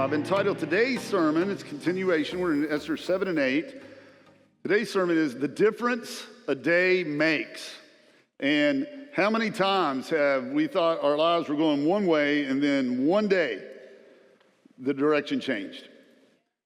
I've entitled today's sermon, it's a continuation, we're in Esther 7 and 8. Today's sermon is The Difference a Day Makes. And how many times have we thought our lives were going one way and then one day the direction changed?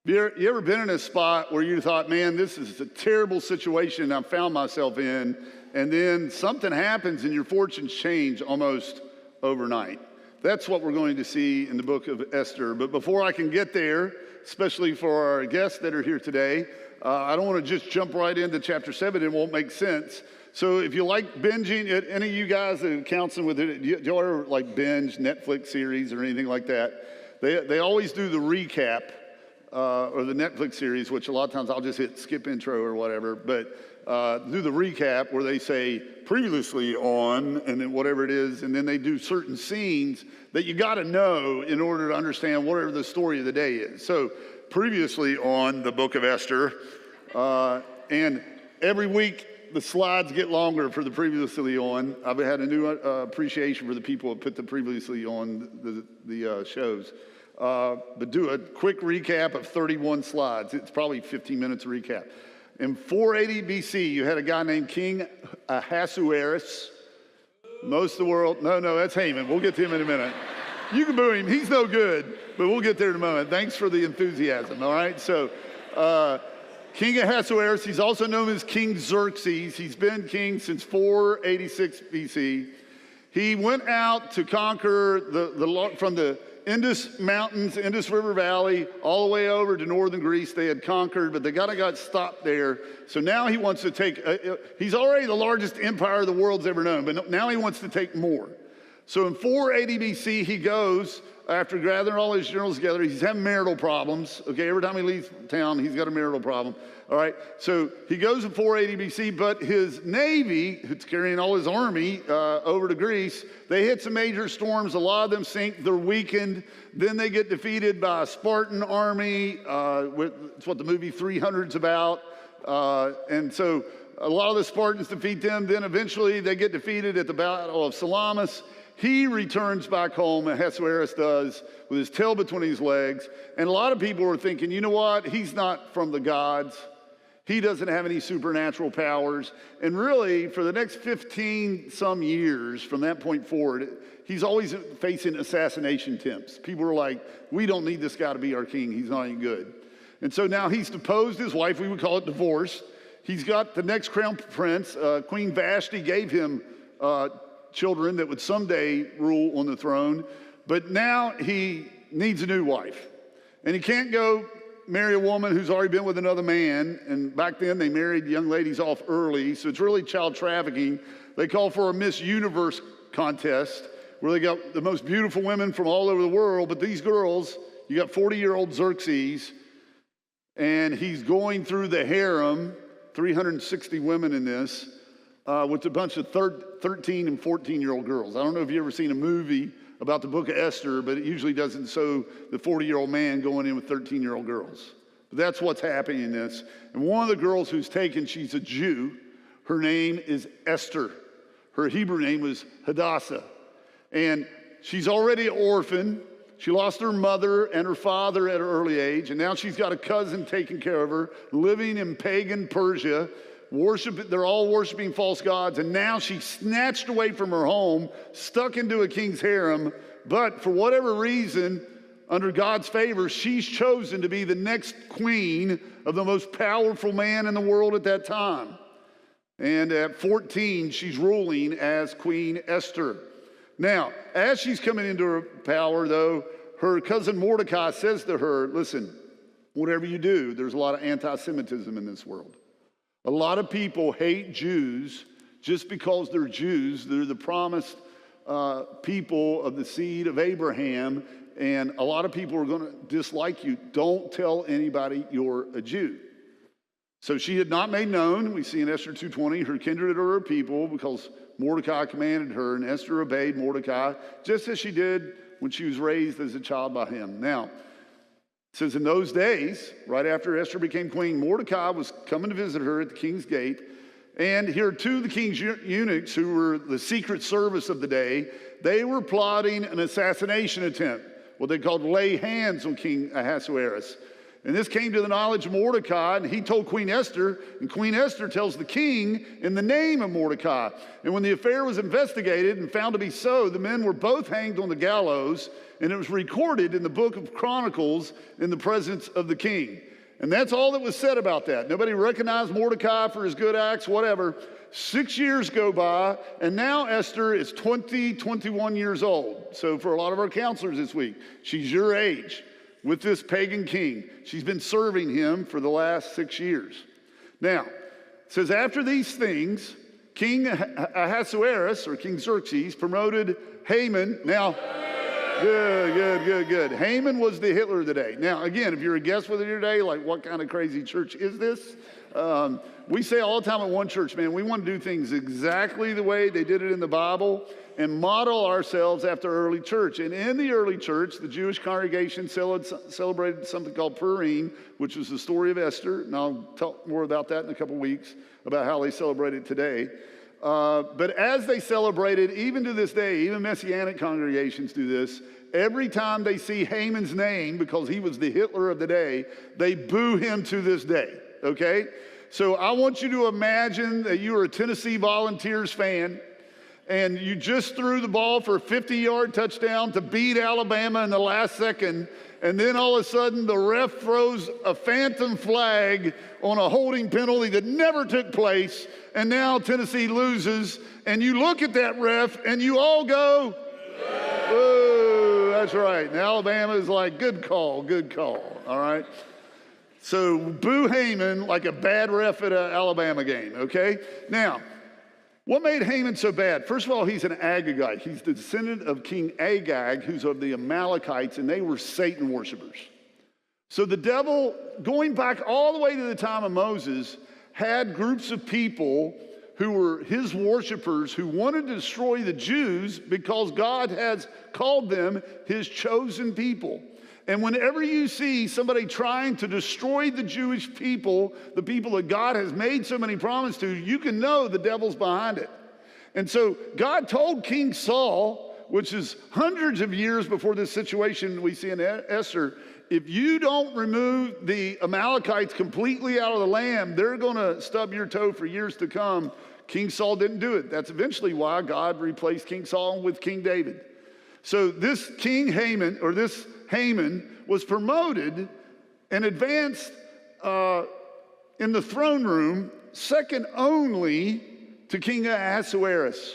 You ever been in a spot where you thought, man, this is a terrible situation I found myself in, and then something happens and your fortunes change almost overnight? That's what we're going to see in the book of Esther. But before I can get there, especially for our guests that are here today, I don't want to just jump right into chapter 7. It won't make sense. So if you like binging, any of you guys that are counseling with it, do you ever like binge Netflix series or anything like that? They always do the recap or the Netflix series, which a lot of times I'll just hit skip intro or whatever, but do the recap where they say previously on and then whatever it is, and then they do certain scenes that you got to know in order to understand whatever the story of the day is. So previously on the book of Esther, and every week the slides get longer for the previously on. I've had a new appreciation for the people that put the previously on the shows. But do a quick recap of 31 slides. It's probably 15 minutes recap. In 480 BC, you had a guy named King Ahasuerus. Most of the world, no, that's Haman. We'll get to him in a minute. You can boo him. He's no good, but we'll get there in a moment. Thanks for the enthusiasm, all right? So King Ahasuerus, he's also known as King Xerxes. He's been king since 486 BC. He went out to conquer from the Indus Mountains, Indus River Valley, all the way over to northern Greece. They had conquered, but they got stopped there. So now he wants to take, he's already the largest empire the world's ever known, but now he wants to take more. So in 480 BC, he goes, after gathering all his generals together, he's having marital problems. Okay, every time he leaves town, he's got a marital problem. All right, so he goes in 480 BC, but his navy, who's carrying all his army over to Greece, they hit some major storms. A lot of them sink. They're weakened. Then they get defeated by a Spartan army. It's what the movie 300's about. And so a lot of the Spartans defeat them. Then eventually they get defeated at the Battle of Salamis. He returns back home, Ahasuerus does, with his tail between his legs. And a lot of people were thinking, you know what? He's not from the gods. He doesn't have any supernatural powers. And really, for the next 15 some years from that point forward, he's always facing assassination attempts. People are like, we don't need this guy to be our king. He's not any good. And so now he's deposed his wife. We would call it divorce. He's got the next crown prince. Queen Vashti gave him children that would someday rule on the throne. But now he needs a new wife. And he can't go marry a woman who's already been with another man. And back then they married young ladies off early. So it's really child trafficking. They call for a Miss Universe contest where they got the most beautiful women from all over the world. But these girls, you got 40-year-old Xerxes, and he's going through the harem, 360 women in this, with a bunch of 13 and 14-year-old girls. I don't know if you've ever seen a movie about the book of Esther, but it usually doesn't show the 40-year-old man going in with 13-year-old girls. But that's what's happening in this. And one of the girls who's taken, she's a Jew. Her name is Esther. Her Hebrew name was Hadassah. And she's already an orphan. She lost her mother and her father at an early age, and now she's got a cousin taking care of her, living in pagan Persia. They're all worshiping false gods, and now she's snatched away from her home, stuck into a king's harem, but for whatever reason, under God's favor, she's chosen to be the next queen of the most powerful man in the world at that time. And at 14, she's ruling as Queen Esther. Now, as she's coming into her power, though, her cousin Mordecai says to her, listen, whatever you do, there's a lot of anti-Semitism in this world. A lot of people hate Jews just because they're Jews. They're the promised people of the seed of Abraham, and a lot of people are going to dislike you. Don't tell anybody you're a Jew. So she had not made known, we see in Esther 2:20, her kindred or her people, because Mordecai commanded her, and Esther obeyed Mordecai, just as she did when she was raised as a child by him. Now, it says in those days, right after Esther became queen, Mordecai was coming to visit her at the king's gate. And here two of the king's eunuchs, who were the secret service of the day, they were plotting an assassination attempt. what they called lay hands on King Ahasuerus. And this came to the knowledge of Mordecai, and he told Queen Esther, and Queen Esther tells the king in the name of Mordecai. And when the affair was investigated and found to be so, the men were both hanged on the gallows, and it was recorded in the book of Chronicles in the presence of the king. And that's all that was said about that. Nobody recognized Mordecai for his good acts, whatever. 6 years go by, and now Esther is 21 years old. So for a lot of our counselors this week, she's your age with this pagan king. She's been serving him for the last 6 years. Now, it says, after these things, King Ahasuerus, or King Xerxes, promoted Haman. Now, good. Haman was the Hitler of the day. Now, again, if you're a guest with it today, like, what kind of crazy church is this? We say all the time at One Church, man, we want to do things exactly the way they did it in the Bible and model ourselves after early church. And in the early church, the Jewish congregation celebrated something called Purim, which was the story of Esther. And I'll talk more about that in a couple weeks, about how they celebrate it today. But as they celebrated, even to this day, even Messianic congregations do this, every time they see Haman's name, because he was the Hitler of the day, they boo him to this day, okay? So I want you to imagine that you are a Tennessee Volunteers fan, and you just threw the ball for a 50-yard touchdown to beat Alabama in the last second, and then all of a sudden the ref throws a phantom flag on a holding penalty that never took place, and now Tennessee loses, and you look at that ref and you all go, "Oh, that's right." And Alabama is like, good call, all right? So boo Haman like a bad ref at an Alabama game, okay? Now, what made Haman so bad? First of all, he's an Agagite. He's the descendant of King Agag, who's of the Amalekites, and they were Satan worshipers. So the devil, going back all the way to the time of Moses, had groups of people who were his worshipers who wanted to destroy the Jews because God has called them his chosen people. And whenever you see somebody trying to destroy the Jewish people, the people that God has made so many promises to, you can know the devil's behind it. And so God told King Saul, which is hundreds of years before this situation we see in Esther, if you don't remove the Amalekites completely out of the land, they're going to stub your toe for years to come. King Saul didn't do it. That's eventually why God replaced King Saul with King David. So this King Haman, or this Haman, was promoted and advanced in the throne room, second only to King Ahasuerus.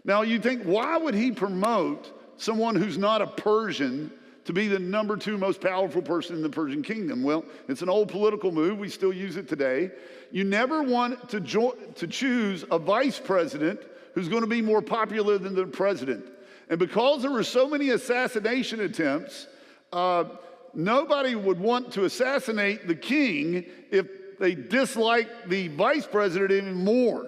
Now you think, why would he promote someone who's not a Persian to be the number 2 most powerful person in the Persian kingdom? Well, it's an old political move. We still use it today. You never want to choose a vice president who's going to be more popular than the president. And because there were so many assassination attempts, nobody would want to assassinate the king if they disliked the vice president even more.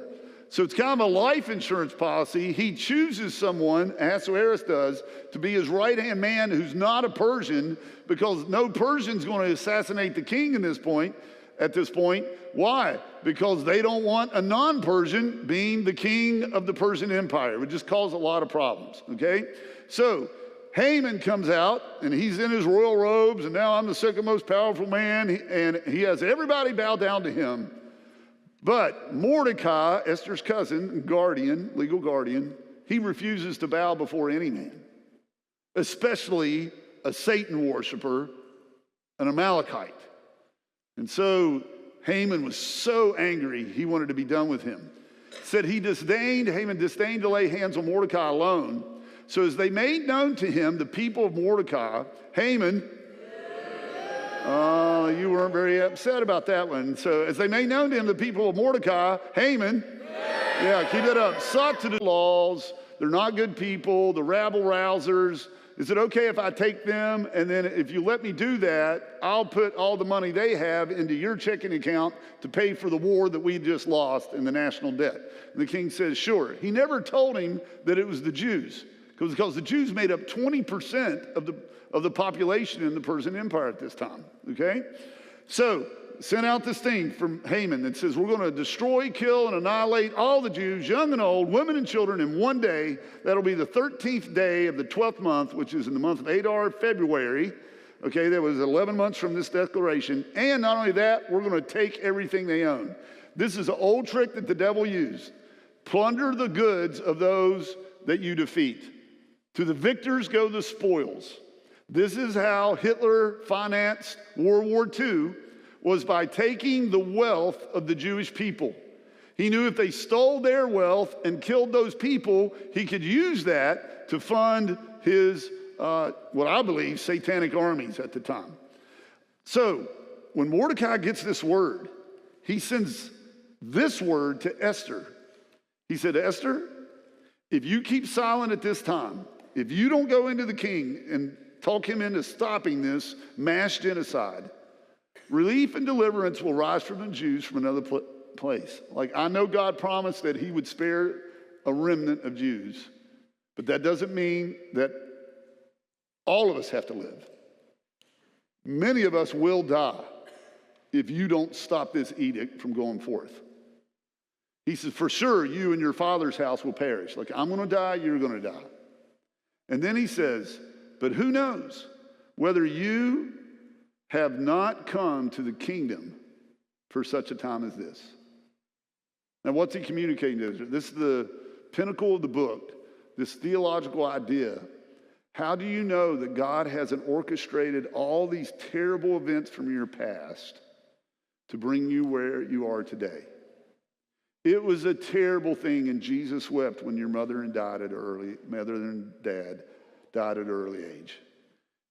So it's kind of a life insurance policy. He chooses someone, Ahasuerus does, to be his right-hand man who's not a Persian, because no Persian's going to assassinate the king at this point. Why? Because they don't want a non-Persian being the king of the Persian Empire. It would just cause a lot of problems, okay? So Haman comes out, and he's in his royal robes, and now I'm the second most powerful man, and he has everybody bow down to him. But Mordecai, Esther's cousin, guardian, legal guardian, he refuses to bow before any man, especially a Satan worshiper, an Amalekite. And so Haman was so angry, he wanted to be done with him. Said Haman disdained to lay hands on Mordecai alone. So as they made known to him the people of Mordecai, Haman, you weren't very upset about that one. So as they made known to him the people of Mordecai, Haman, keep it up, sought to do laws. They're not good people, the rabble-rousers. Is it okay if I take them, and then if you let me do that, I'll put all the money they have into your checking account to pay for the war that we just lost in the national debt? And the king says, sure. He never told him that it was the Jews, because the Jews made up 20% of the population in the Persian Empire at this time, okay? So sent out this thing from Haman that says, we're going to destroy, kill, and annihilate all the Jews, young and old, women and children, in one day. That'll be the 13th day of the 12th month, which is in the month of Adar, February. Okay, that was 11 months from this declaration. And not only that, we're going to take everything they own. This is an old trick that the devil used. Plunder the goods of those that you defeat. To the victors go the spoils. This is how Hitler financed World War II, was by taking the wealth of the Jewish people. He knew if they stole their wealth and killed those people, he could use that to fund his, what I believe, satanic armies at the time. So when Mordecai gets this word, he sends this word to Esther. He said, Esther, if you keep silent at this time, if you don't go into the king and talk him into stopping this mass genocide, relief and deliverance will rise from the Jews from another place. Like, I know God promised that he would spare a remnant of Jews, but that doesn't mean that all of us have to live. Many of us will die if you don't stop this edict from going forth. He says, for sure, you and your father's house will perish. Like, I'm going to die, you're going to die. And then he says, but who knows whether you have not come to the kingdom for such a time as this. Now, what's he communicating to Israel? This is the pinnacle of the book, this theological idea. How do you know that God hasn't orchestrated all these terrible events from your past to bring you where you are today? It was a terrible thing, and Jesus wept when your mother and dad died at an early age.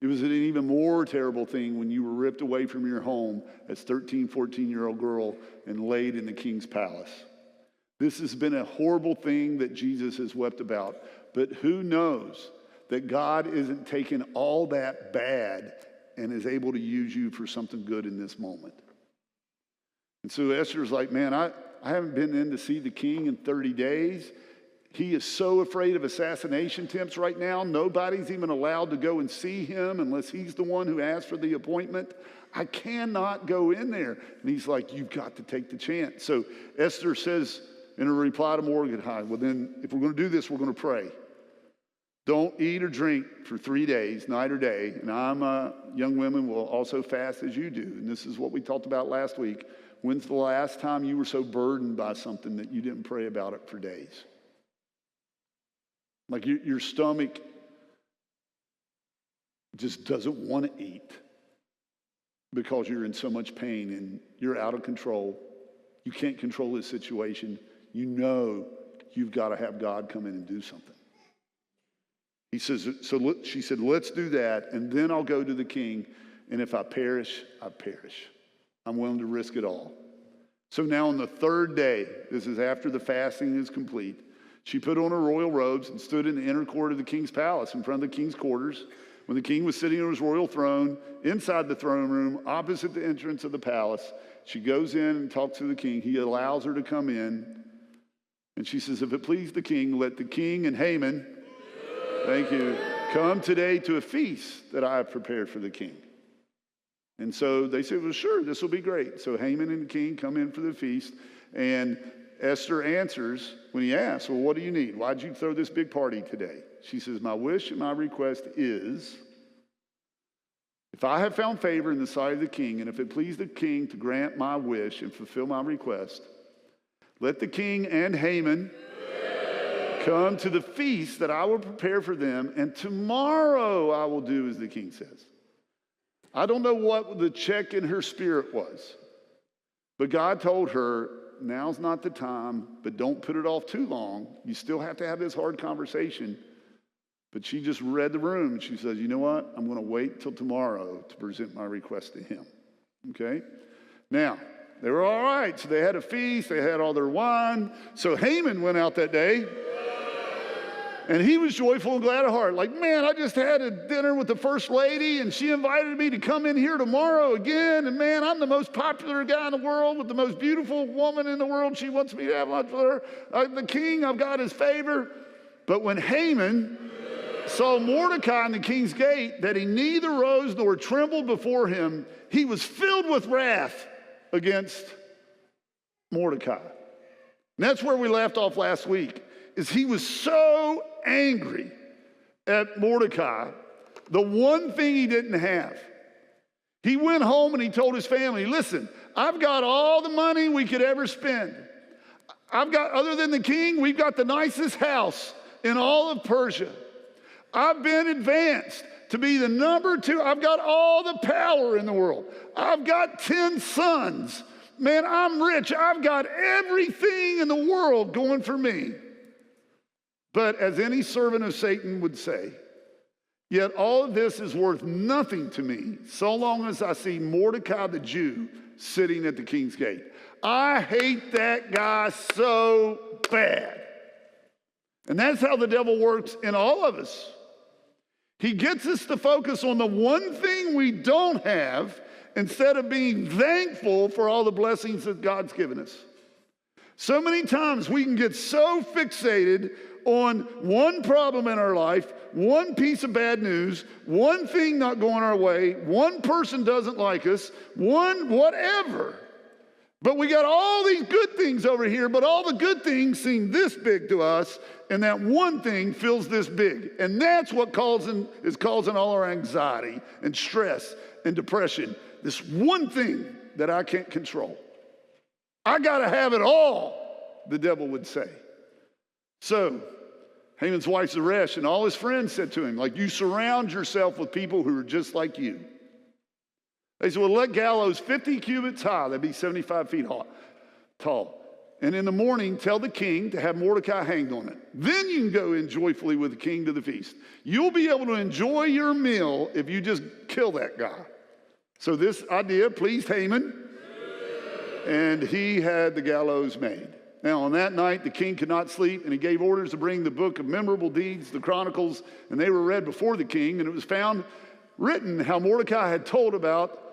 It was an even more terrible thing when you were ripped away from your home as 13, 14-year-old girl and laid in the king's palace. This has been a horrible thing that Jesus has wept about. But who knows that God isn't taking all that bad and is able to use you for something good in this moment? And so Esther's like, man, I haven't been in to see the king in 30 days. He is so afraid of assassination attempts right now. Nobody's even allowed to go and see him unless he's the one who asked for the appointment. I cannot go in there. And he's like, you've got to take the chance. So Esther says in a reply to Mordecai, well then, if we're going to do this, we're going to pray. Don't eat or drink for 3 days, night or day. And young women will also fast as you do. And this is what we talked about last week. When's the last time you were so burdened by something that you didn't pray about it for days? Like your stomach just doesn't want to eat because you're in so much pain and you're out of control. You can't control this situation. You know you've got to have God come in and do something. He says, she said, let's do that, and then I'll go to the king, and if I perish, I perish. I'm willing to risk it all. So now on the third day, this is after the fasting is complete, she put on her royal robes and stood in the inner court of the king's palace in front of the king's quarters. When the king was sitting on his royal throne, inside the throne room, opposite the entrance of the palace, she goes in and talks to the king. He allows her to come in. And she says, if it please the king, let the king and Haman, thank you, come today to a feast that I have prepared for the king. And so they said, well, sure, this will be great. So Haman and the king come in for the feast. And Esther answers when he asks, well, what do you need? Why'd you throw this big party today? She says, my wish and my request is, if I have found favor in the sight of the king, and if it please the king to grant my wish and fulfill my request, let the king and Haman come to the feast that I will prepare for them, and tomorrow I will do as the king says. I don't know what the check in her spirit was, but God told her, now's not the time, but don't put it off too long. You still have to have this hard conversation. But she just read the room, and she says, you know what? I'm going to wait till tomorrow to present my request to him. Okay? Now, they were all right. So they had a feast. They had all their wine. So Haman went out that day. And he was joyful and glad of heart. Like, man, I just had a dinner with the first lady, and she invited me to come in here tomorrow again. And man, I'm the most popular guy in the world with the most beautiful woman in the world. She wants me to have lunch with her. The king, I've got his favor. But when Haman saw Mordecai in the king's gate, that he neither rose nor trembled before him, he was filled with wrath. against Mordecai. And that's where we left off last week, is he was so angry at Mordecai, the one thing he didn't have. He went home and he told his family, listen, I've got all the money we could ever spend. I've got, other than the king, we've got the nicest house in all of Persia. I've been advanced to be the number 2. I've got all the power in the world. I've got 10 sons. Man, I'm rich. I've got everything in the world going for me. But as any servant of Satan would say, yet all of this is worth nothing to me so long as I see Mordecai the Jew sitting at the king's gate. I hate that guy so bad. And that's how the devil works in all of us. He gets us to focus on the one thing we don't have instead of being thankful for all the blessings that God's given us. So many times we can get so fixated on one problem in our life, one piece of bad news, one thing not going our way, one person doesn't like us, one whatever. But we got all these good things over here, but all the good things seem this big to us, and that one thing feels this big. And that's what is causing all our anxiety and stress and depression. This one thing that I can't control. I got to have it all, the devil would say. So Haman's wife Zeresh and all his friends said to him, like, you surround yourself with people who are just like you. They said, well, let gallows 50 cubits high, that'd be 75 feet tall. And in the morning, tell the king to have Mordecai hanged on it. Then you can go in joyfully with the king to the feast. You'll be able to enjoy your meal if you just kill that guy. So this idea pleased Haman, and he had the gallows made. Now, on that night, the king could not sleep, and he gave orders to bring the book of memorable deeds, the Chronicles, and they were read before the king, and it was found written how Mordecai had told about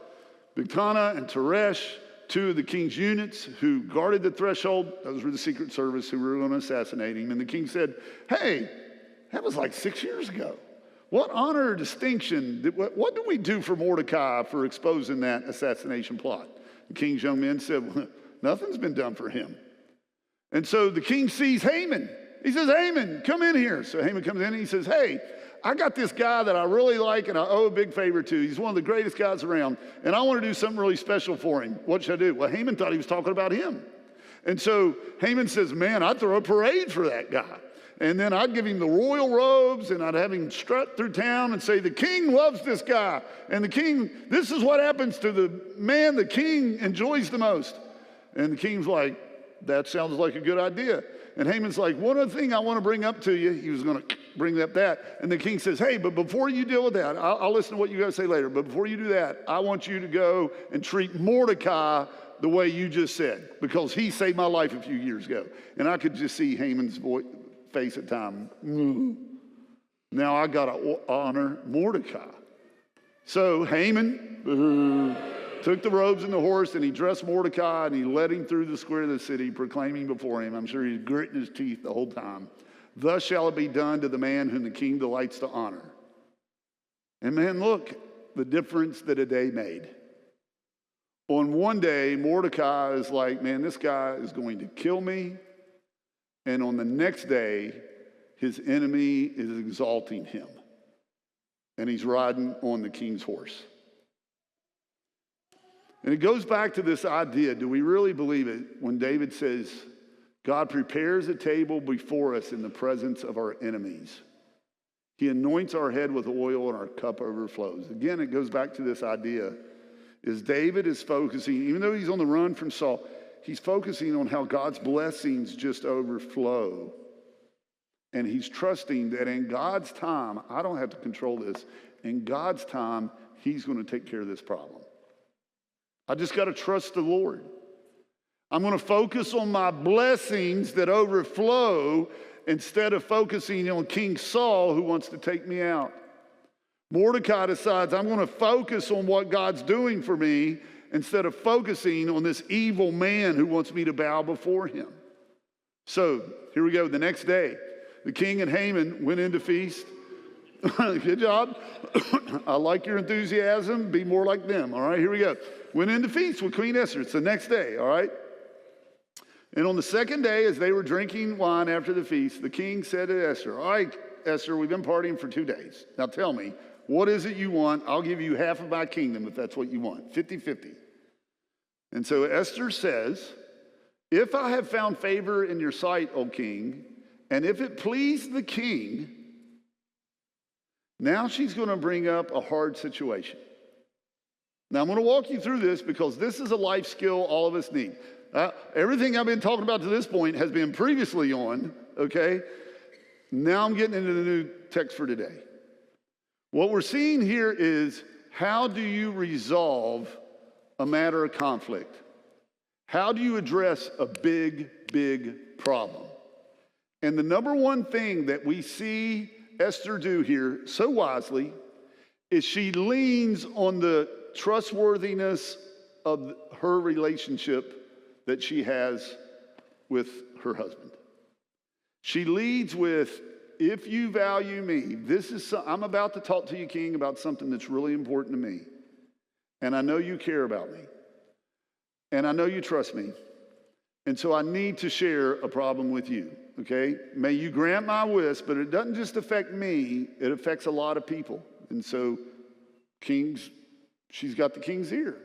Bigthana and Teresh, 2 of the king's units who guarded the threshold. Those were the Secret Service who were going to assassinate him. And the king said, hey, that was like 6 years ago. What honor or distinction, what do we do for Mordecai for exposing that assassination plot? The king's young men said, well, nothing's been done for him. And so the king sees Haman. He says, Haman, come in here. So Haman comes in and he says, hey, I got this guy that I really like and I owe a big favor to. He's one of the greatest guys around, and I want to do something really special for him. What should I do? Well, Haman thought he was talking about him. And so Haman says, man, I'd throw a parade for that guy. And then I'd give him the royal robes, and I'd have him strut through town and say, the king loves this guy. And the king, this is what happens to the man the king enjoys the most. And the king's like, that sounds like a good idea. And Haman's like, one other thing I want to bring up to you. He was going to bring up that. And the king says, hey, but before you deal with that, I'll listen to what you guys say later. But before you do that, I want you to go and treat Mordecai the way you just said, because he saved my life a few years ago. And I could just see Haman's face at time. Now I got to honor Mordecai. So Haman took the robes and the horse, and he dressed Mordecai, and he led him through the square of the city, proclaiming before him. I'm sure he's gritting his teeth the whole time. Thus shall it be done to the man whom the king delights to honor. And man, look, the difference that a day made. On one day, Mordecai is like, man, this guy is going to kill me. And on the next day, his enemy is exalting him. And he's riding on the king's horse. And it goes back to this idea, do we really believe it when David says, God prepares a table before us in the presence of our enemies. He anoints our head with oil and our cup overflows. Again, it goes back to this idea, is David is focusing, even though he's on the run from Saul, he's focusing on how God's blessings just overflow. And he's trusting that in God's time, I don't have to control this, in God's time, he's going to take care of this problem. I just got to trust the Lord. I'm going to focus on my blessings that overflow instead of focusing on King Saul who wants to take me out. Mordecai decides I'm going to focus on what God's doing for me instead of focusing on this evil man who wants me to bow before him. So here we go. The next day, the king and Haman went in to feast. Good job. I like your enthusiasm. Be more like them. All right, here we go. Went in to feast with Queen Esther. It's the next day, all right? And on the second day, as they were drinking wine after the feast, the king said to Esther, all right, Esther, we've been partying for 2 days. Now tell me, what is it you want? I'll give you half of my kingdom if that's what you want, 50-50. And so Esther says, if I have found favor in your sight, O king, and if it please the king, now she's going to bring up a hard situation. Now I'm going to walk you through this because this is a life skill all of us need. Everything I've been talking about to this point has been previously on, okay? Now I'm getting into the new text for today. What we're seeing here is, how do you resolve a matter of conflict? How do you address a big, big problem? And the number one thing that we see Esther do here so wisely is she leans on the trustworthiness of her relationship that she has with her husband. She leads with, if you value me, I'm about to talk to you, king, about something that's really important to me. And I know you care about me. And I know you trust me. And so I need to share a problem with you, okay? May you grant my wish, but it doesn't just affect me, it affects a lot of people. And so she's got the king's ear.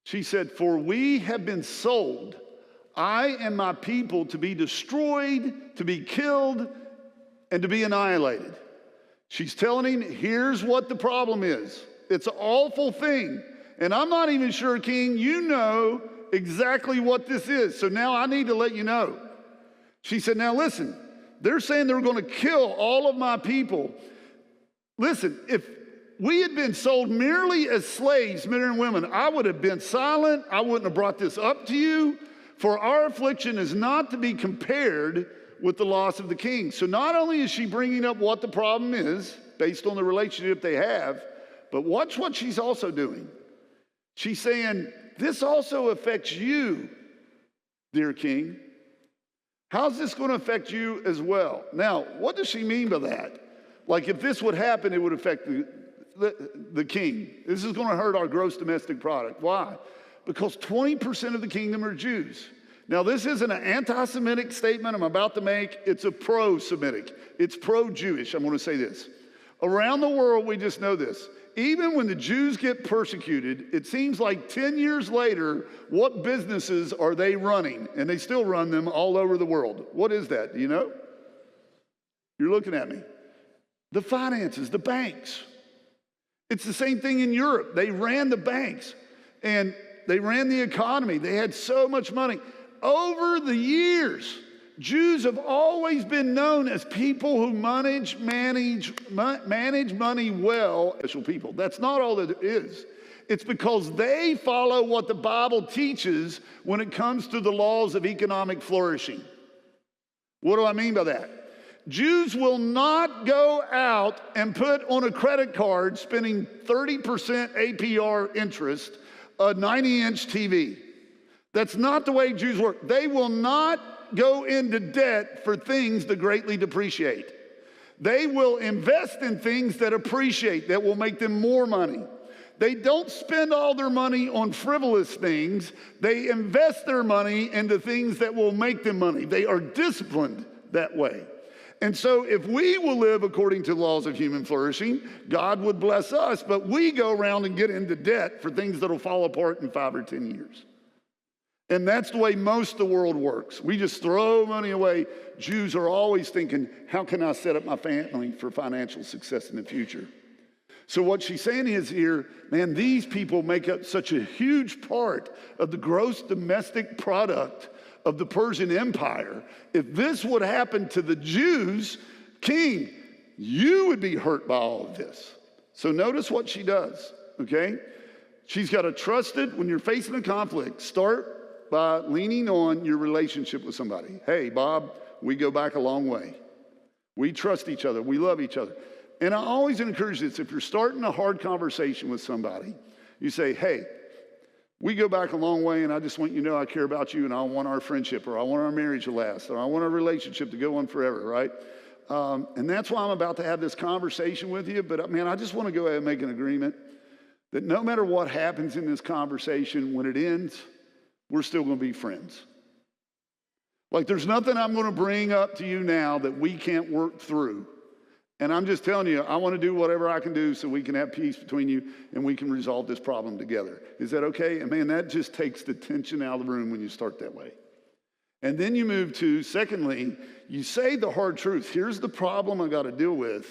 She said, for we have been sold, I and my people, to be destroyed, to be killed, and to be annihilated. She's telling him, here's what the problem is. It's an awful thing. And I'm not even sure, king, you know exactly what this is. So now I need to let you know. She said, now listen, they're saying they're going to kill all of my people. Listen, if we had been sold merely as slaves, men and women, I would have been silent. I wouldn't have brought this up to you. For our affliction is not to be compared with the loss of the king. So not only is she bringing up what the problem is, based on the relationship they have, but watch what she's also doing. She's saying, this also affects you, dear king. How's this going to affect you as well? Now, what does she mean by that? Like, if this would happen, it would affect the king. This is going to hurt our gross domestic product. Why? Because 20% of the kingdom are Jews. Now, this isn't an anti-Semitic statement I'm about to make. It's a pro-Semitic. It's pro-Jewish. I'm going to say this. Around the world, we just know this. Even when the Jews get persecuted, it seems like 10 years later, what businesses are they running? And they still run them all over the world. What is that? Do you know? You're looking at me. The finances, the banks. It's the same thing in Europe. They ran the banks and they ran the economy. They had so much money. Over the years, Jews have always been known as people who manage money well. Special people. That's not all that it is. It's because they follow what the Bible teaches when it comes to the laws of economic flourishing. What do I mean by that? Jews will not go out and put on a credit card, spending 30% APR interest, a 90-inch TV. That's not the way Jews work. They will not go into debt for things that greatly depreciate. They will invest in things that appreciate, that will make them more money. They don't spend all their money on frivolous things. They invest their money into things that will make them money. They are disciplined that way. And so if we will live according to the laws of human flourishing, God would bless us, but we go around and get into debt for things that will fall apart in 5 or 10 years. And that's the way most of the world works. We just throw money away. Jews are always thinking, how can I set up my family for financial success in the future? So what she's saying is here, man, these people make up such a huge part of the gross domestic product of the Persian Empire. If this would happen to the Jews, king, you would be hurt by all of this. So notice what she does, okay? She's got to trust it. When you're facing a conflict, start by leaning on your relationship with somebody. Hey, Bob, we go back a long way. We trust each other. We love each other. And I always encourage this. If you're starting a hard conversation with somebody, you say, hey, we go back a long way, and I just want you to know I care about you, and I want our friendship, or I want our marriage to last, or I want our relationship to go on forever, right? And that's why I'm about to have this conversation with you. But man, I just want to go ahead and make an agreement that no matter what happens in this conversation, when it ends, we're still going to be friends. Like there's nothing I'm going to bring up to you now that we can't work through. And I'm just telling you, I want to do whatever I can do so we can have peace between you and we can resolve this problem together. Is that okay? And man, that just takes the tension out of the room when you start that way. And then you move to, secondly, you say the hard truth. Here's the problem I got to deal with.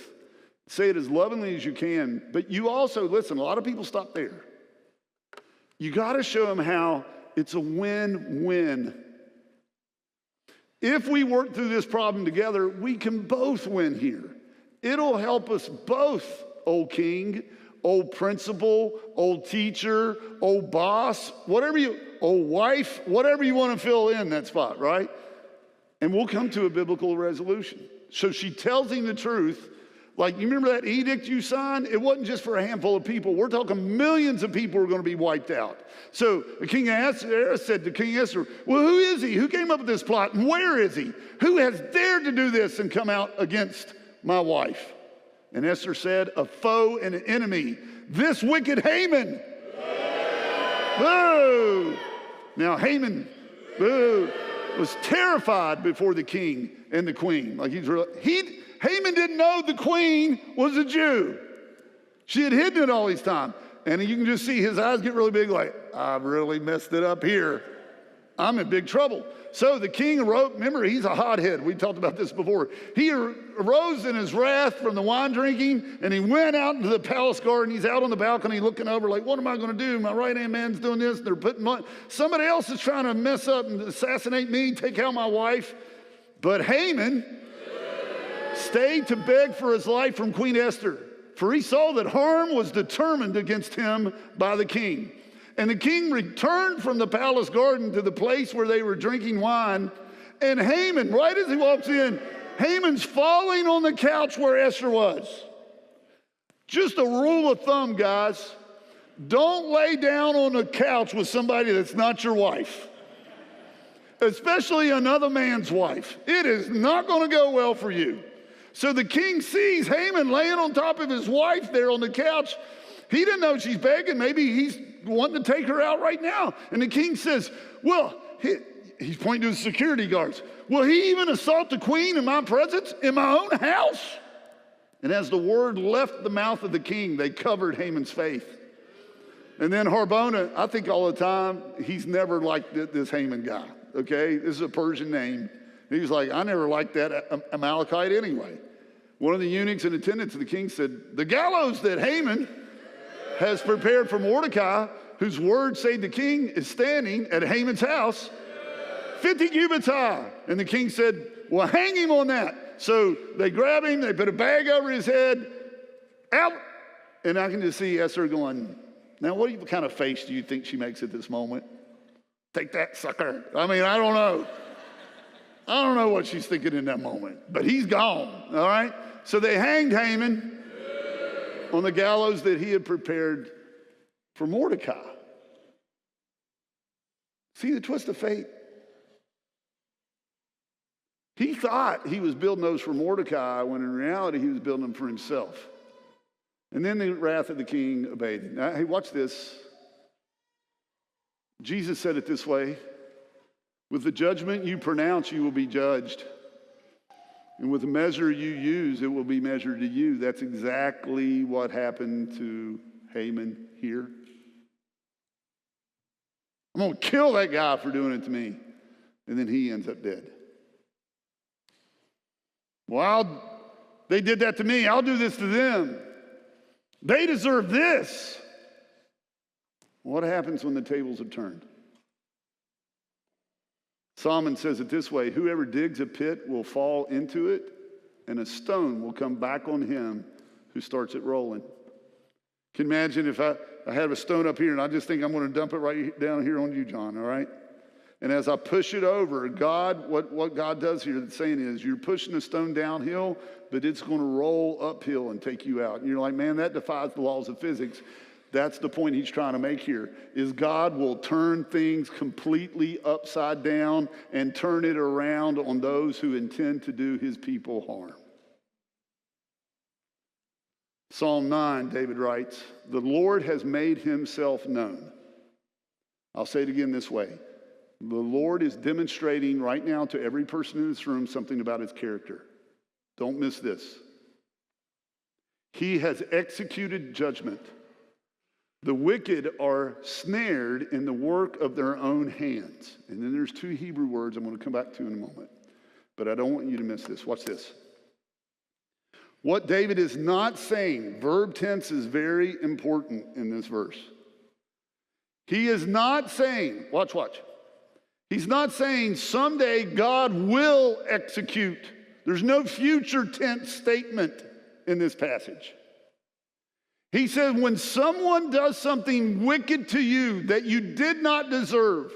Say it as lovingly as you can. But you also, listen, a lot of people stop there. You got to show them how it's a win-win. If we work through this problem together, we can both win here. It'll help us both, old king, old principal, old teacher, old boss, old wife, whatever you want to fill in that spot, right? And we'll come to a biblical resolution. So she tells him the truth. Like, you remember that edict you signed? It wasn't just for a handful of people. We're talking millions of people are going to be wiped out. So the King Ahasuerus said to King Esther, well, who is he? Who came up with this plot? And where is he? Who has dared to do this and come out against my wife? And Esther said, a foe and an enemy, this wicked Haman. Boo! Now Haman, boo, was terrified before the king and the queen. Like Haman didn't know the queen was a Jew. She had hidden it all this time. And you can just see his eyes get really big like, I've really messed it up here. I'm in big trouble. So the king arose, remember, he's a hothead. We talked about this before. He arose in his wrath from the wine drinking, and he went out into the palace garden. He's out on the balcony looking over like, what am I going to do? My right-hand man's doing this. They're putting somebody else is trying to mess up and assassinate me, take out my wife. But Haman stayed to beg for his life from Queen Esther, for he saw that harm was determined against him by the king. And the king returned from the palace garden to the place where they were drinking wine. And Haman, right as he walks in, Haman's falling on the couch where Esther was. Just a rule of thumb, guys. Don't lay down on the couch with somebody that's not your wife, especially another man's wife. It is not going to go well for you. So the king sees Haman laying on top of his wife there on the couch. He didn't know she's begging. Maybe he's wanting to take her out right now. And the king says, well, he's pointing to the security guards. Will he even assault the queen in my presence, in my own house? And as the word left the mouth of the king, they covered Haman's face. And then Harbona, I think all the time, he's never liked this Haman guy, okay? This is a Persian name. He was like, I never liked that Amalekite anyway. One of the eunuchs in attendance of the king said, the gallows that Haman has prepared for Mordecai, whose word saved the king, is standing at Haman's house, 50 cubits high. And the king said, well, hang him on that. So they grab him, they put a bag over his head, out. And I can just see Esther going, now what kind of face do you think she makes at this moment? Take that, sucker. I mean, I don't know. I don't know what she's thinking in that moment, but he's gone, all right? So they hanged Haman on the gallows that he had prepared for Mordecai. See the twist of fate? He thought he was building those for Mordecai when in reality he was building them for himself. And then the wrath of the king abated. Now, hey, watch this. Jesus said it this way, with the judgment you pronounce, you will be judged. And with the measure you use, it will be measured to you. That's exactly what happened to Haman here. I'm going to kill that guy for doing it to me. And then he ends up dead. Well, they did that to me. I'll do this to them. They deserve this. What happens when the tables are turned? Solomon says it this way, whoever digs a pit will fall into it, and a stone will come back on him who starts it rolling. Can you imagine if I have a stone up here and I just think I'm going to dump it right down here on you, John, all right? And as I push it over, God, what God does here, the saying is, you're pushing the stone downhill, but it's going to roll uphill and take you out. And you're like, man, that defies the laws of physics. That's the point he's trying to make here, is God will turn things completely upside down and turn it around on those who intend to do his people harm. Psalm 9, David writes, "The Lord has made himself known." I'll say it again this way. The Lord is demonstrating right now to every person in this room something about his character. Don't miss this. He has executed judgment. The wicked are snared in the work of their own hands. And then there's two Hebrew words I'm going to come back to in a moment. But I don't want you to miss this. Watch this. What David is not saying, verb tense is very important in this verse. He is not saying, watch. He's not saying someday God will execute. There's no future tense statement in this passage. He said when someone does something wicked to you that you did not deserve,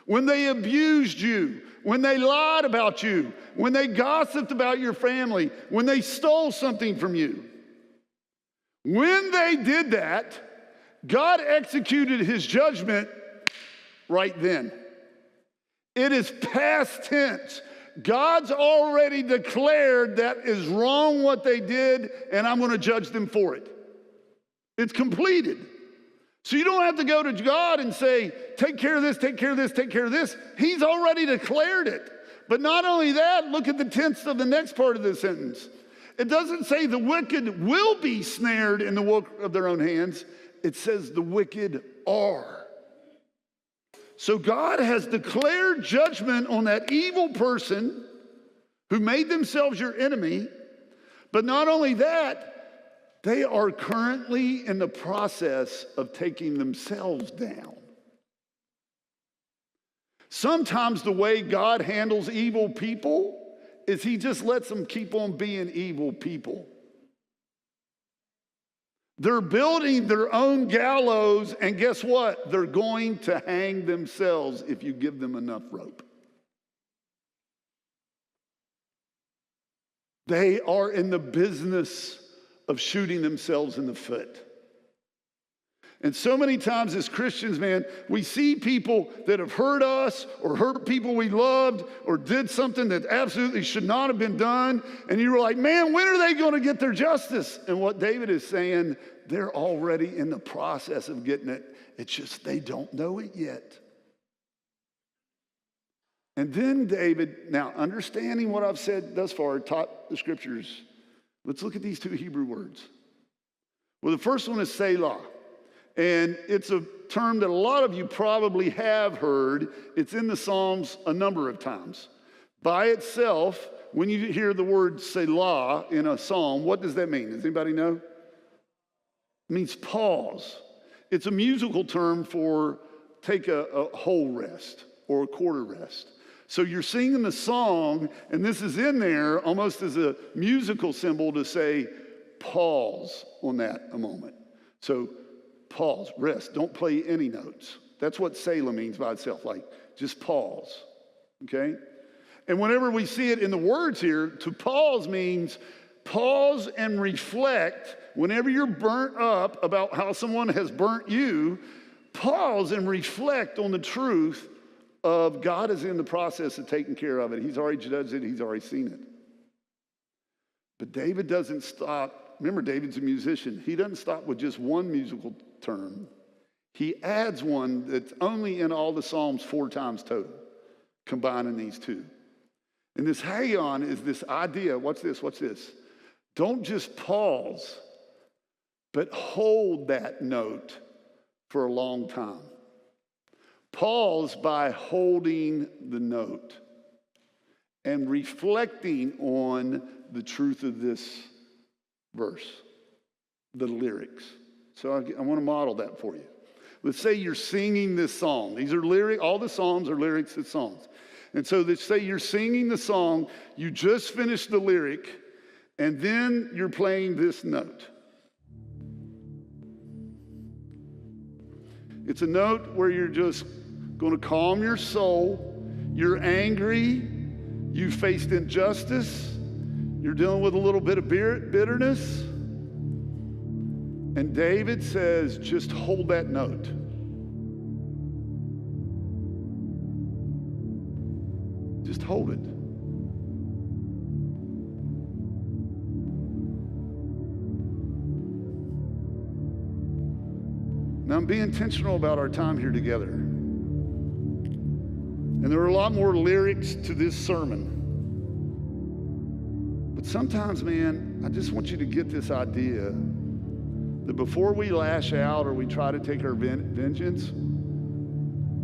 when they abused you, when they lied about you, when they gossiped about your family, when they stole something from you, when they did that, God executed his judgment right then. It is past tense. God's already declared that is wrong what they did, and I'm going to judge them for it. It's completed. So you don't have to go to God and say, take care of this, take care of this, take care of this. He's already declared it. But not only that, look at the tense of the next part of the sentence. It doesn't say the wicked will be snared in the work of their own hands. It says the wicked are. So God has declared judgment on that evil person who made themselves your enemy. But not only that, they are currently in the process of taking themselves down. Sometimes the way God handles evil people is he just lets them keep on being evil people. They're building their own gallows, and guess what? They're going to hang themselves if you give them enough rope. They are in the business of shooting themselves in the foot. And so many times as Christians, man, we see people that have hurt us or hurt people we loved or did something that absolutely should not have been done. And you were like, man, when are they going to get their justice? And what David is saying, they're already in the process of getting it. It's just they don't know it yet. And then David, now understanding what I've said thus far, taught the scriptures, let's look at these two Hebrew words. Well, the first one is Selah. And it's a term that a lot of you probably have heard. It's in the Psalms a number of times. By itself, when you hear the word Selah in a psalm, what does that mean? Does anybody know? It means pause. It's a musical term for take a whole rest or a quarter rest. So you're singing the song, and this is in there almost as a musical symbol to say, pause on that a moment. So pause, rest, don't play any notes. That's what Selah means by itself, like just pause, okay? And whenever we see it in the words here, to pause means pause and reflect. Whenever you're burnt up about how someone has burnt you, pause and reflect on the truth of God is in the process of taking care of it. He's already judged it. He's already seen it. But David doesn't stop. Remember, David's a musician. He doesn't stop with just one musical term. He adds one that's only in all the Psalms 4 times total, combining these two. And this hagion is this idea, watch this. Don't just pause, but hold that note for a long time. Pause by holding the note and reflecting on the truth of this verse, the lyrics. So I want to model that for you. Let's say you're singing this song. These are lyrics, all the Psalms are lyrics to songs. And so let's say you're singing the song, you just finished the lyric, and then you're playing this note. It's a note where you're just going to calm your soul. You're angry. You faced injustice. You're dealing with a little bit of bitterness. And David says, just hold that note. Just hold it. Now, be intentional about our time here together. And there are a lot more lyrics to this sermon. But sometimes, man, I just want you to get this idea that before we lash out or we try to take our vengeance,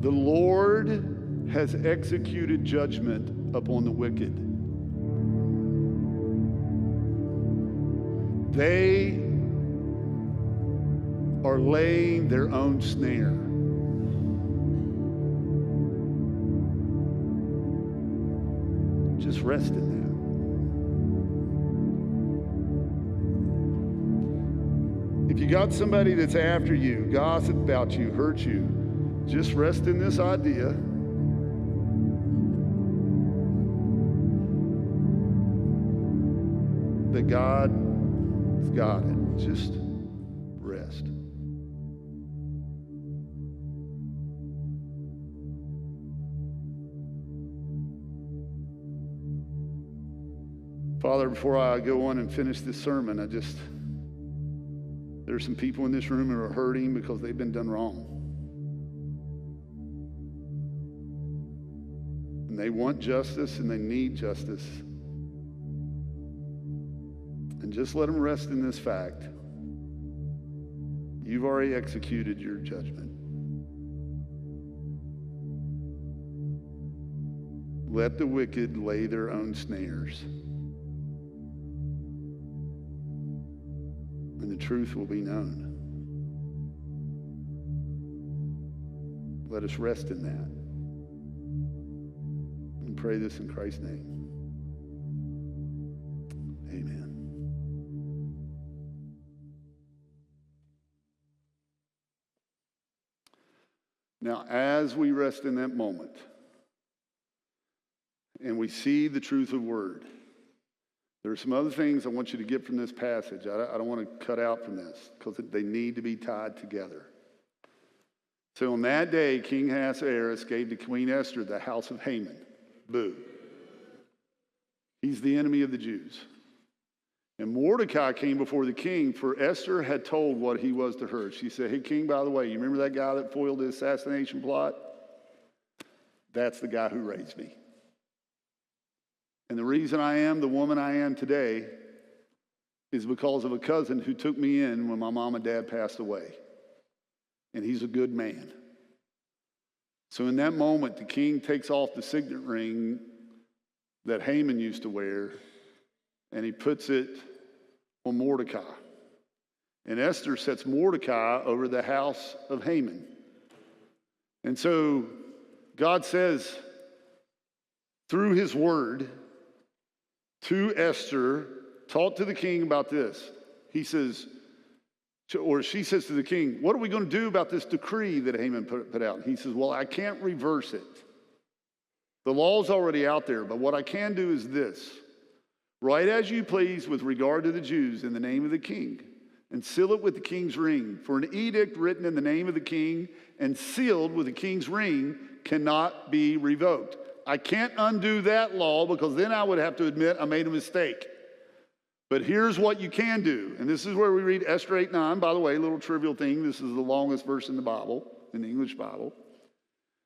the Lord has executed judgment upon the wicked. They are laying their own snare. Just rest in that. If you got somebody that's after you, gossip about you, hurt you, just rest in this idea that God's got it. Just rest. Father, before I go on and finish this sermon, there are some people in this room who are hurting because they've been done wrong. And they want justice and they need justice. And just let them rest in this fact. You've already executed your judgment. Let the wicked lay their own snares. And the truth will be known. Let us rest in that. And pray this in Christ's name. Amen. Now, as we rest in that moment, and we see the truth of word, there are some other things I want you to get from this passage. I don't want to cut out from this because they need to be tied together. So on that day, King Ahasuerus gave to Queen Esther the house of Haman. Boo. He's the enemy of the Jews. And Mordecai came before the king, for Esther had told what he was to her. She said, hey, king, by the way, you remember that guy that foiled the assassination plot? That's the guy who raised me. And the reason I am the woman I am today is because of a cousin who took me in when my mom and dad passed away. And he's a good man. So in that moment, the king takes off the signet ring that Haman used to wear, and he puts it on Mordecai. And Esther sets Mordecai over the house of Haman. And so God says, through his word, to Esther, talk to the king about this. He says, or she says to the king, what are we going to do about this decree that Haman put out? He says, well, I can't reverse it. The law's already out there, but what I can do is this. Write as you please with regard to the Jews in the name of the king, and seal it with the king's ring. For an edict written in the name of the king and sealed with the king's ring cannot be revoked. I can't undo that law because then I would have to admit I made a mistake. But here's what you can do. And this is where we read Esther 8:9. By the way, a little trivial thing. This is the longest verse in the Bible, in the English Bible.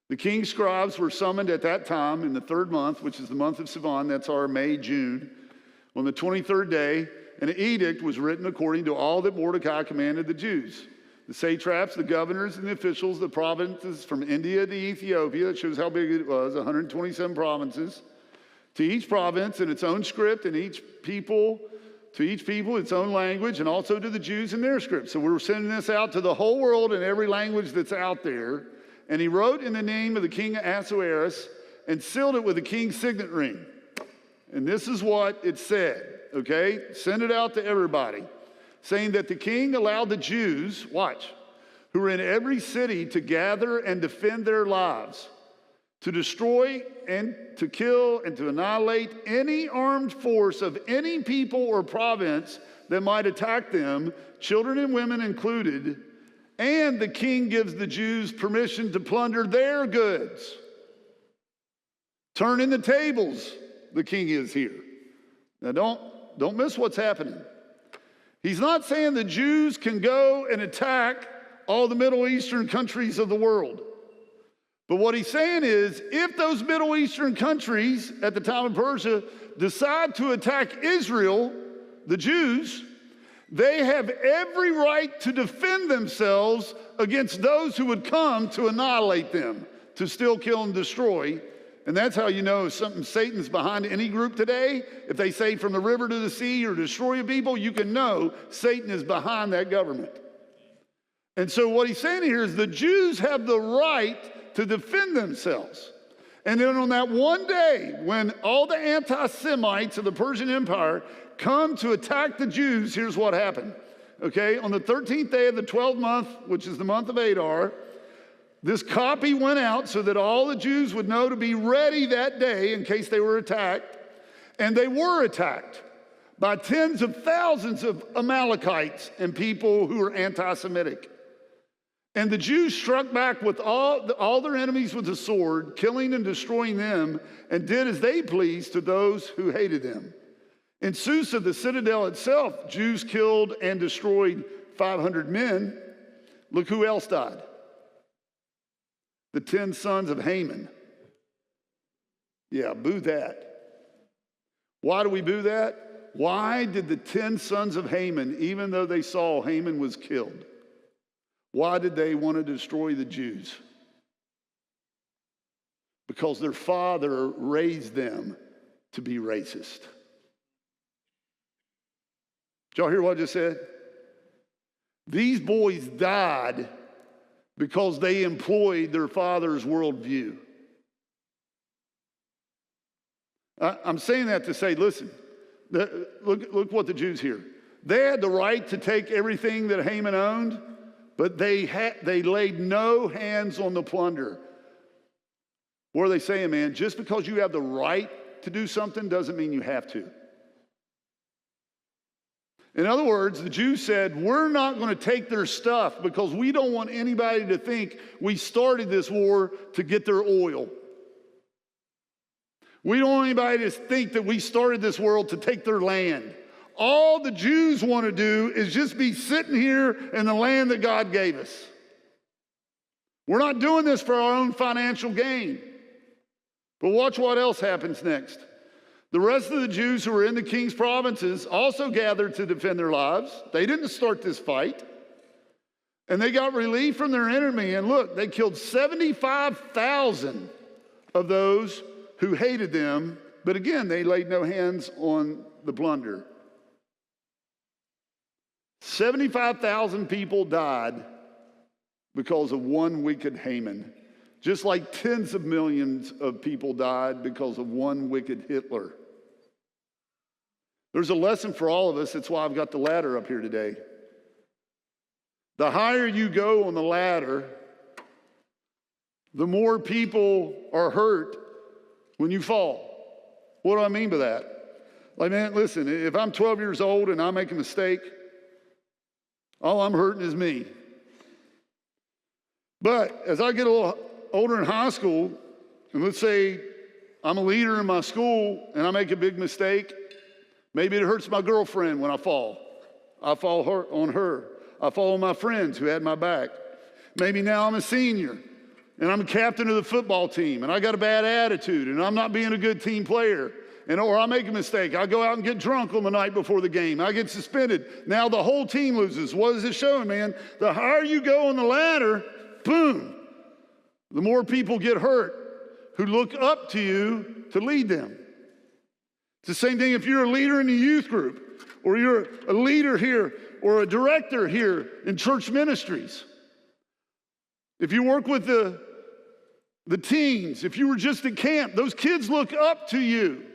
The king's scribes were summoned at that time in the third month, which is the month of Sivan. That's our May, June. On the 23rd day, an edict was written according to all that Mordecai commanded the Jews. The satraps, the governors, and the officials, the provinces from India to Ethiopia, that shows how big it was, 127 provinces, to each province in its own script, and to each people its own language, and also to the Jews in their script. So we're sending this out to the whole world in every language that's out there. And he wrote in the name of the king Ahasuerus and sealed it with the king's signet ring. And this is what it said, okay? Send it out to everybody. Saying that the king allowed the Jews, watch, who were in every city to gather and defend their lives, to destroy and to kill and to annihilate any armed force of any people or province that might attack them, children and women included, and the king gives the Jews permission to plunder their goods. Turn in the tables, the king is here. Now don't miss what's happening. He's not saying the Jews can go and attack all the Middle Eastern countries of the world. But what he's saying is, if those Middle Eastern countries at the time of Persia decide to attack Israel, the Jews, they have every right to defend themselves against those who would come to annihilate them, to steal, kill, and destroy. And that's how you know if Satan's behind any group today. If they say from the river to the sea or destroy a people, you can know Satan is behind that government. And so what he's saying here is the Jews have the right to defend themselves. And then on that one day, when all the anti-Semites of the Persian Empire come to attack the Jews, here's what happened. Okay, on the 13th day of the 12th month, which is the month of Adar, this copy went out so that all the Jews would know to be ready that day in case they were attacked. And they were attacked by tens of thousands of Amalekites and people who were anti-Semitic. And the Jews struck back with all their enemies with the sword, killing and destroying them, and did as they pleased to those who hated them. In Susa, the citadel itself, Jews killed and destroyed 500 men. Look who else died. The 10 sons of Haman. Yeah, boo that. Why do we boo that? Why did the 10 sons of Haman, even though they saw Haman was killed, why did they want to destroy the Jews? Because their father raised them to be racist. Did y'all hear what I just said? These boys died because they employed their father's worldview. I'm saying that to say, listen, look what the Jews hear. They had the right to take everything that Haman owned, but they laid no hands on the plunder. What are they saying, man? Just because you have the right to do something doesn't mean you have to. In other words, the Jews said, we're not going to take their stuff because we don't want anybody to think we started this war to get their oil. We don't want anybody to think that we started this world to take their land. All the Jews want to do is just be sitting here in the land that God gave us. We're not doing this for our own financial gain. But watch what else happens next. The rest of the Jews who were in the king's provinces also gathered to defend their lives. They didn't start this fight. And they got relief from their enemy. And look, they killed 75,000 of those who hated them. But again, they laid no hands on the plunder. 75,000 people died because of one wicked Haman. Just like tens of millions of people died because of one wicked Hitler. There's a lesson for all of us. That's why I've got the ladder up here today. The higher you go on the ladder, the more people are hurt when you fall. What do I mean by that? Like, man, listen, if I'm 12 years old and I make a mistake, all I'm hurting is me. But as I get a little older in high school, and let's say I'm a leader in my school and I make a big mistake, maybe it hurts my girlfriend when I fall. I fall on her. I fall on my friends who had my back. Maybe now I'm a senior and I'm a captain of the football team and I got a bad attitude and I'm not being a good team player. Or I make a mistake. I go out and get drunk on the night before the game. I get suspended. Now the whole team loses. What is it showing, man? The higher you go on the ladder, boom, the more people get hurt who look up to you to lead them. It's the same thing if you're a leader in the youth group, or you're a leader here, or a director here in church ministries. If you work with the teens, if you were just at camp, those kids look up to you.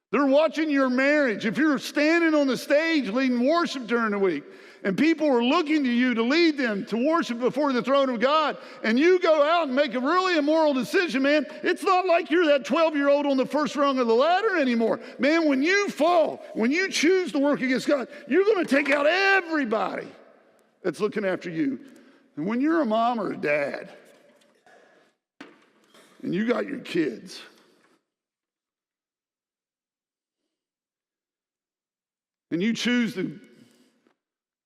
They're watching your marriage. If you're standing on the stage leading worship during the week, and people are looking to you to lead them to worship before the throne of God, and you go out and make a really immoral decision, man, it's not like you're that 12-year-old on the first rung of the ladder anymore. Man, when you fall, when you choose to work against God, you're going to take out everybody that's looking after you. And when you're a mom or a dad, and you got your kids, and you choose to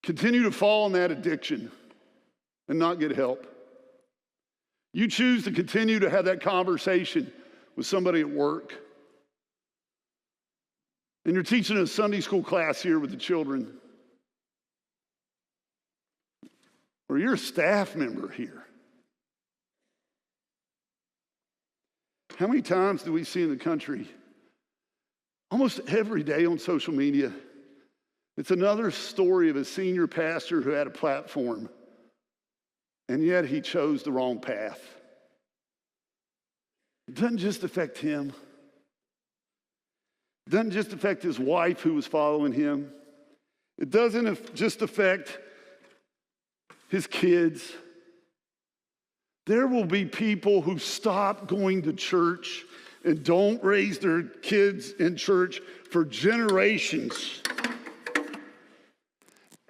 continue to fall in that addiction, and not get help. You choose to continue to have that conversation with somebody at work. And you're teaching a Sunday school class here with the children. Or you're a staff member here. How many times do we see in the country, almost every day on social media, it's another story of a senior pastor who had a platform, and yet he chose the wrong path. It doesn't just affect him. It doesn't just affect his wife who was following him. It doesn't just affect his kids. There will be people who stop going to church and don't raise their kids in church for generations.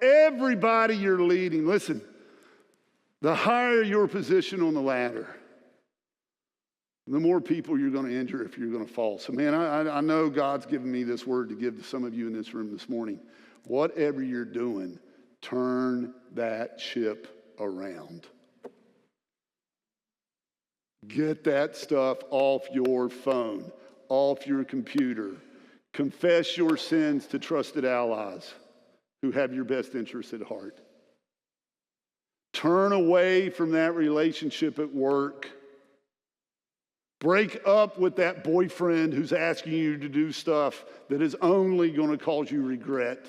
Everybody you're leading, listen, the higher your position on the ladder, the more people you're going to injure if you're going to fall. So, man, I know God's given me this word to give to some of you in this room this morning. Whatever you're doing, turn that ship around. Get that stuff off your phone, off your computer. Confess your sins to trusted allies who have your best interests at heart. Turn away from that relationship at work. Break up with that boyfriend who's asking you to do stuff that is only going to cause you regret.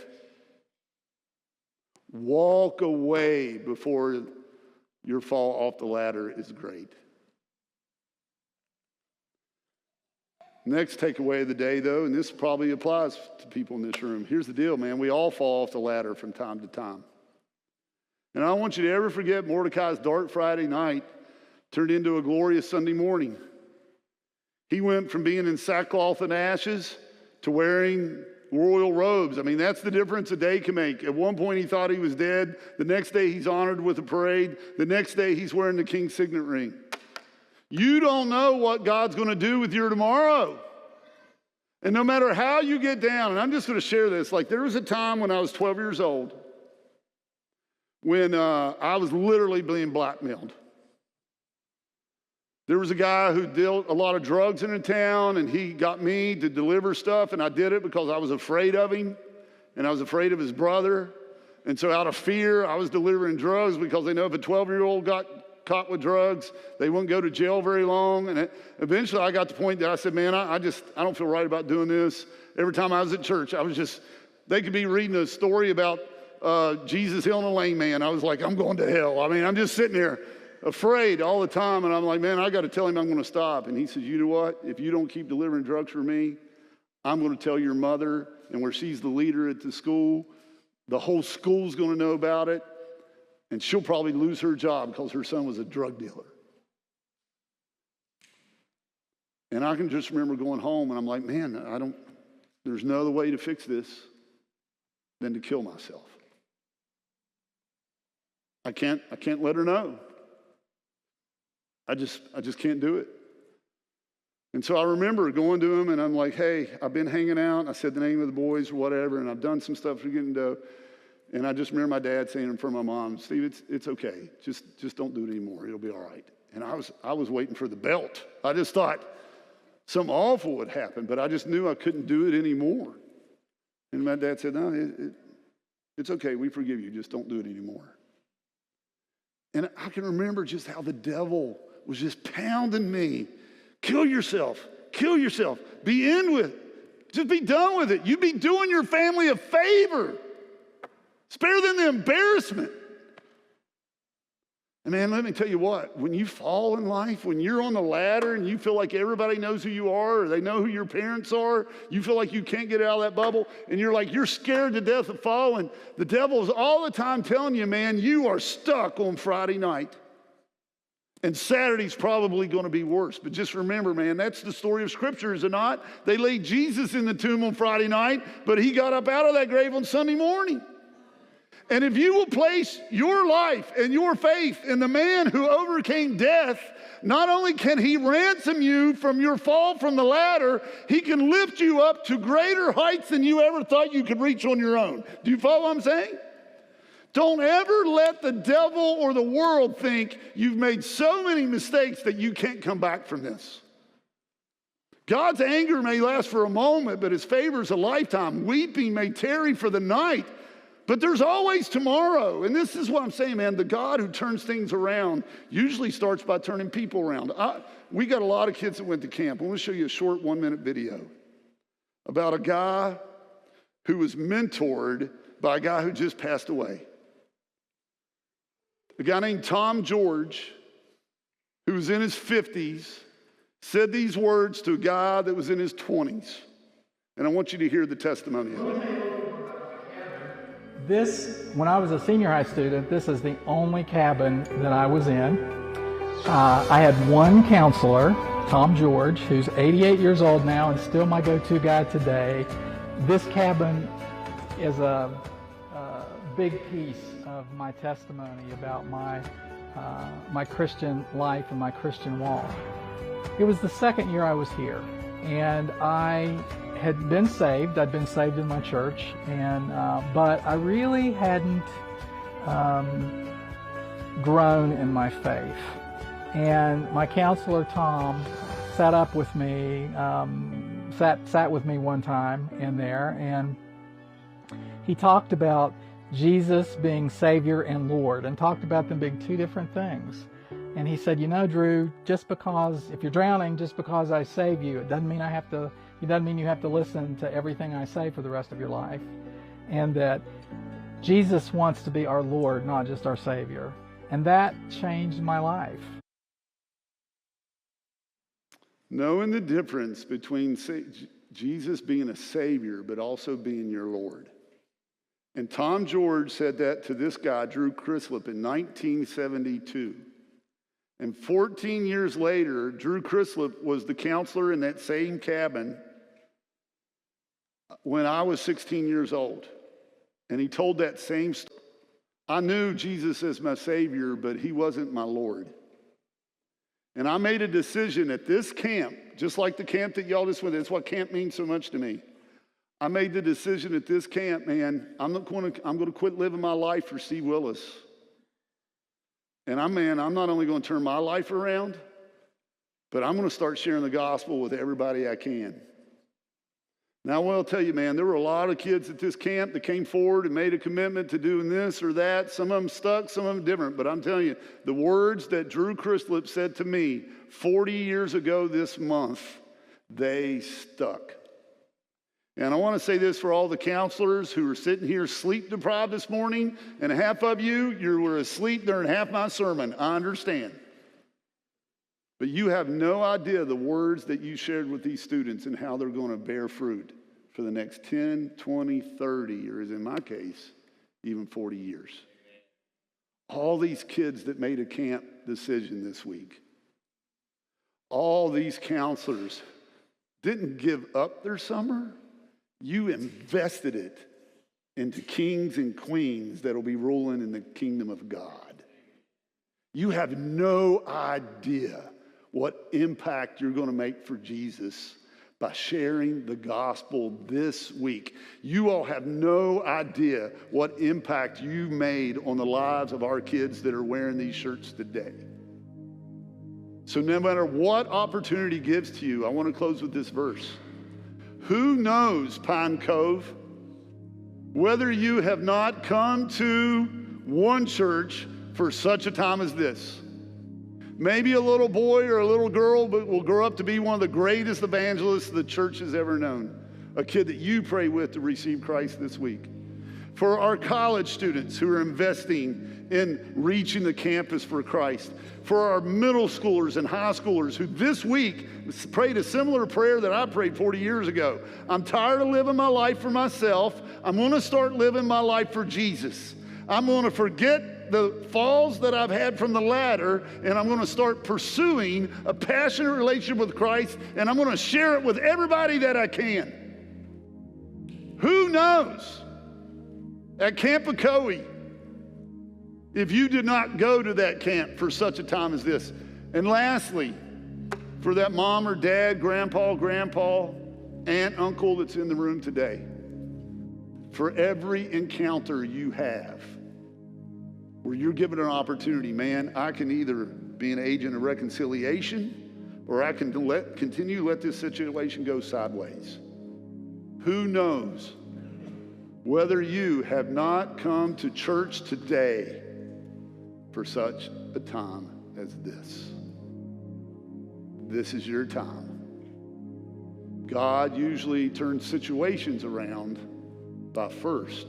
Walk away before your fall off the ladder is great. Next takeaway of the day, though, and this probably applies to people in this room. Here's the deal, man. We all fall off the ladder from time to time. And I don't want you to ever forget Mordecai's dark Friday night turned into a glorious Sunday morning. He went from being in sackcloth and ashes to wearing royal robes. I mean, that's the difference a day can make. At one point, he thought he was dead. The next day, he's honored with a parade. The next day, he's wearing the king's signet ring. You don't know what God's going to do with your tomorrow. And no matter how you get down, and I'm just going to share this, like there was a time when I was 12 years old when I was literally being blackmailed. There was a guy who dealt a lot of drugs in a town, and he got me to deliver stuff, and I did it because I was afraid of him, and I was afraid of his brother. And so out of fear, I was delivering drugs because they know if a 12-year-old got caught with drugs, they wouldn't go to jail very long. And eventually I got to the point that I said, man, I don't feel right about doing this. Every time I was at church, they could be reading a story about Jesus healing a lame man. I was like, I'm going to hell. I mean, I'm just sitting there afraid all the time. And I'm like, man, I got to tell him I'm going to stop. And he says, you know what? If you don't keep delivering drugs for me, I'm going to tell your mother. And where she's the leader at the school, the whole school's going to know about it. And she'll probably lose her job because her son was a drug dealer. And I can just remember going home and I'm like, man, there's no other way to fix this than to kill myself. I can't let her know. I just can't do it. And so I remember going to him and I'm like, hey, I've been hanging out. I said the name of the boys or whatever, and I've done some stuff for getting to. And I just remember my dad saying in front of my mom, Steve, it's okay. Just don't do it anymore. It'll be all right. And I was waiting for the belt. I just thought something awful would happen, but I just knew I couldn't do it anymore. And my dad said, no, it's okay. We forgive you. Just don't do it anymore. And I can remember just how the devil was just pounding me. Kill yourself. Kill yourself. Be in with it. Just be done with it. You'd be doing your family a favor. Spare them the embarrassment. And man, let me tell you what, when you fall in life, when you're on the ladder and you feel like everybody knows who you are or they know who your parents are, you feel like you can't get out of that bubble and you're scared to death of falling, the devil's all the time telling you, man, you are stuck on Friday night. And Saturday's probably going to be worse. But just remember, man, that's the story of Scripture, is it not? They laid Jesus in the tomb on Friday night, but he got up out of that grave on Sunday morning. And if you will place your life and your faith in the man who overcame death, not only can he ransom you from your fall from the ladder, he can lift you up to greater heights than you ever thought you could reach on your own. Do you follow what I'm saying? Don't ever let the devil or the world think you've made so many mistakes that you can't come back from this. God's anger may last for a moment, but his favor is a lifetime. Weeping may tarry for the night, but there's always tomorrow. And this is what I'm saying, man. The God who turns things around usually starts by turning people around. We got a lot of kids that went to camp. I want to show you a short 1-minute video about a guy who was mentored by a guy who just passed away. A guy named Tom George, who was in his 50s, said these words to a guy that was in his 20s. And I want you to hear the testimony of it. When I was a senior high student, this is the only cabin that I was in. I had one counselor, Tom George, who's 88 years old now and still my go-to guy today. This cabin is a big piece of my testimony about my Christian life and my Christian walk. It was the second year I was here, and I had been saved. I'd been saved in my church, but I really hadn't grown in my faith. And my counselor, Tom, sat with me one time in there, and he talked about Jesus being Savior and Lord, and talked about them being two different things. And he said, you know, Drew, if you're drowning, just because I save you, it doesn't mean you have to listen to everything I say for the rest of your life. And that Jesus wants to be our Lord, not just our Savior. And that changed my life. Knowing the difference between Jesus being a Savior, but also being your Lord. And Tom George said that to this guy, Drew Crislip, in 1972. And 14 years later, Drew Crislip was the counselor in that same cabin when I was 16 years old. And he told that same story. I knew Jesus as my Savior, but he wasn't my Lord. And I made a decision at this camp, just like the camp that y'all just went to. That's what camp means so much to me. I made the decision at this camp, man, I'm going to quit living my life for Steve Willis. And I'm not only going to turn my life around, but I'm going to start sharing the gospel with everybody I can. Now, I will tell you, man, there were a lot of kids at this camp that came forward and made a commitment to doing this or that. Some of them stuck, some of them different. But I'm telling you, the words that Drew Crislip said to me 40 years ago this month, they stuck. And I want to say this for all the counselors who are sitting here sleep deprived this morning, and half of you were asleep during half my sermon. I understand. But you have no idea the words that you shared with these students and how they're going to bear fruit for the next 10, 20, 30, or as in my case, even 40 years. All these kids that made a camp decision this week, all these counselors didn't give up their summer. You invested it into kings and queens that'll be ruling in the kingdom of God. You have no idea what impact you're going to make for Jesus by sharing the gospel this week. You all have no idea what impact you made on the lives of our kids that are wearing these shirts today. So no matter what opportunity gives to you, I want to close with this verse. Who knows, Pine Cove, whether you have not come to one church for such a time as this? Maybe a little boy or a little girl but will grow up to be one of the greatest evangelists the church has ever known. A kid that you pray with to receive Christ this week. For our college students who are investing in reaching the campus for Christ. For our middle schoolers and high schoolers who this week prayed a similar prayer that I prayed 40 years ago. I'm tired of living my life for myself. I'm going to start living my life for Jesus. I'm going to forget the falls that I've had from the ladder, and I'm going to start pursuing a passionate relationship with Christ, and I'm going to share it with everybody that I can. Who knows? At Camp Ocoee, if you did not go to that camp for such a time as this. And lastly, for that mom or dad, grandpa, aunt, uncle that's in the room today, for every encounter you have where you're given an opportunity, man, I can either be an agent of reconciliation or I can continue to let this situation go sideways. Who knows whether you have not come to church today for such a time as this. This is your time. God usually turns situations around by first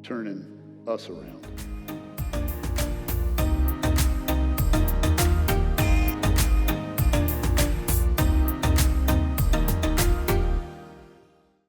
turning us around.